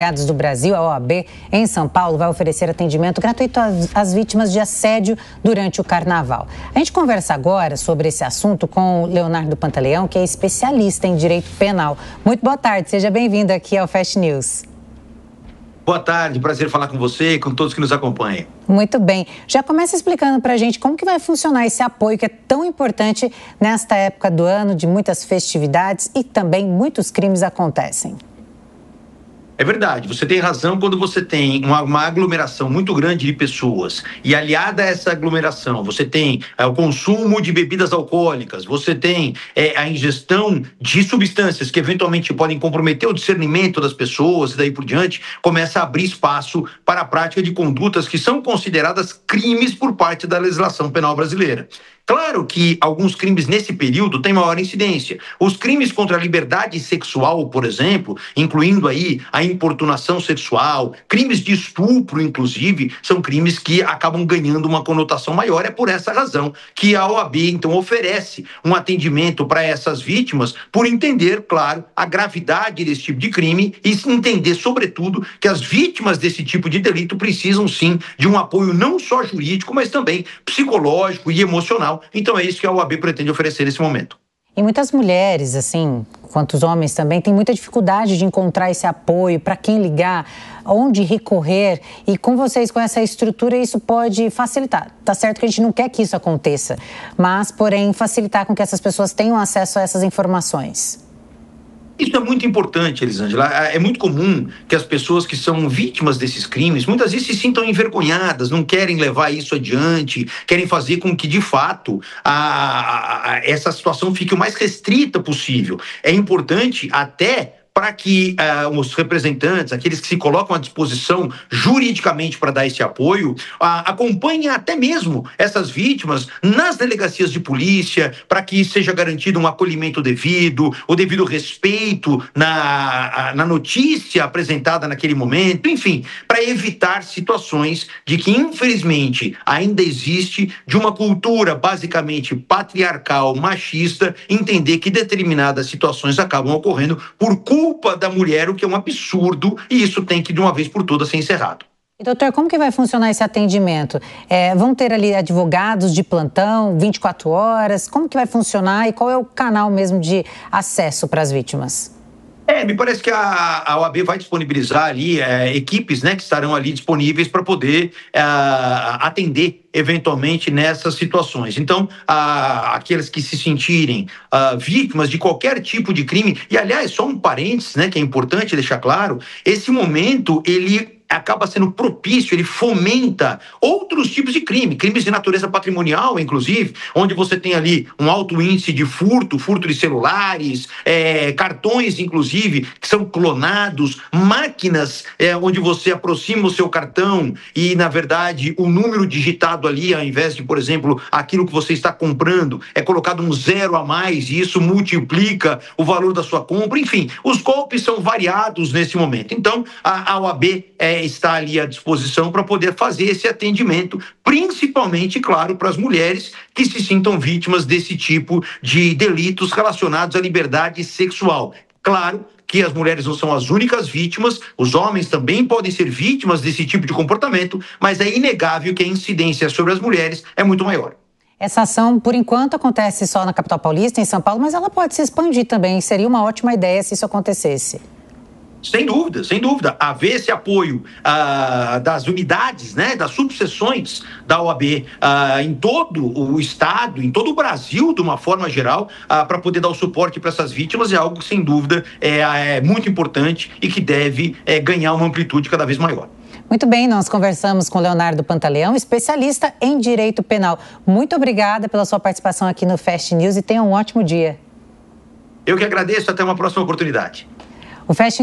Advogados do Brasil, a OAB, em São Paulo, vai oferecer atendimento gratuito às vítimas de assédio durante o Carnaval. A gente conversa agora sobre esse assunto com o Leonardo Pantaleão, que é especialista em direito penal. Muito boa tarde, seja bem-vindo aqui ao Fast News. Boa tarde, prazer falar com você e com todos que nos acompanham. Muito bem. Já começa explicando para a gente como que vai funcionar esse apoio que é tão importante nesta época do ano, de muitas festividades e também muitos crimes acontecem. É verdade, você tem razão quando você tem uma aglomeração muito grande de pessoas e aliada a essa aglomeração, você tem o consumo de bebidas alcoólicas, você tem a ingestão de substâncias que eventualmente podem comprometer o discernimento das pessoas e daí por diante, começa a abrir espaço para a prática de condutas que são consideradas crimes por parte da legislação penal brasileira. Claro que alguns crimes nesse período têm maior incidência. Os crimes contra a liberdade sexual, por exemplo, incluindo aí a importunação sexual, crimes de estupro, inclusive, são crimes que acabam ganhando uma conotação maior. É por essa razão que a OAB, então, oferece um atendimento para essas vítimas, por entender, claro, a gravidade desse tipo de crime e entender, sobretudo, que as vítimas desse tipo de delito precisam, sim, de um apoio não só jurídico, mas também psicológico e emocional. Então é isso que a OAB pretende oferecer nesse momento. E muitas mulheres, assim, quanto os homens também, têm muita dificuldade de encontrar esse apoio, para quem ligar, onde recorrer. E com vocês, com essa estrutura, isso pode facilitar. Tá certo que a gente não quer que isso aconteça, mas, porém, facilitar com que essas pessoas tenham acesso a essas informações. Isso é muito importante, Elisângela. É muito comum que as pessoas que são vítimas desses crimes, muitas vezes se sintam envergonhadas, não querem levar isso adiante, querem fazer com que, de fato, essa situação fique o mais restrita possível. É importante até para que os representantes, aqueles que se colocam à disposição juridicamente para dar esse apoio, acompanhem até mesmo essas vítimas nas delegacias de polícia, para que seja garantido um acolhimento devido, o devido respeito na notícia apresentada naquele momento, enfim, para evitar situações de que, infelizmente, ainda existe de uma cultura basicamente patriarcal, machista, entender que determinadas situações acabam ocorrendo por culpa da mulher, o que é um absurdo, e isso tem que, de uma vez por todas, ser encerrado. Doutor, como que vai funcionar esse atendimento? Vão ter ali advogados de plantão, 24 horas? Como que vai funcionar e qual é o canal mesmo de acesso para as vítimas? Me parece que a OAB vai disponibilizar ali equipes, né, que estarão ali disponíveis para poder atender eventualmente nessas situações. Então, aqueles que se sentirem vítimas de qualquer tipo de crime, e aliás, só um parênteses, né, que é importante deixar claro, esse momento, ele acaba sendo propício, ele fomenta outros tipos de crime, crimes de natureza patrimonial, inclusive, onde você tem ali um alto índice de furto de celulares, cartões, inclusive, que são clonados, máquinas onde você aproxima o seu cartão e, na verdade, o número digitado ali, ao invés de, por exemplo, aquilo que você está comprando, é colocado um 0 a mais e isso multiplica o valor da sua compra. Enfim, os golpes são variados nesse momento. Então, a OAB está ali à disposição para poder fazer esse atendimento, principalmente, claro, para as mulheres que se sintam vítimas desse tipo de delitos relacionados à liberdade sexual. Claro que as mulheres não são as únicas vítimas, os homens também podem ser vítimas desse tipo de comportamento, mas é inegável que a incidência sobre as mulheres é muito maior. Essa ação, por enquanto, acontece só na capital paulista, em São Paulo, mas ela pode se expandir também. Seria uma ótima ideia se isso acontecesse. Sem dúvida, sem dúvida. Haver esse apoio das unidades, né, das subseções da OAB em todo o estado, em todo o Brasil, de uma forma geral, para poder dar o suporte para essas vítimas é algo que, sem dúvida, é muito importante e que deve ganhar uma amplitude cada vez maior. Muito bem, nós conversamos com Leonardo Pantaleão, especialista em direito penal. Muito obrigada pela sua participação aqui no Fast News e tenha um ótimo dia. Eu que agradeço, até uma próxima oportunidade. O Fast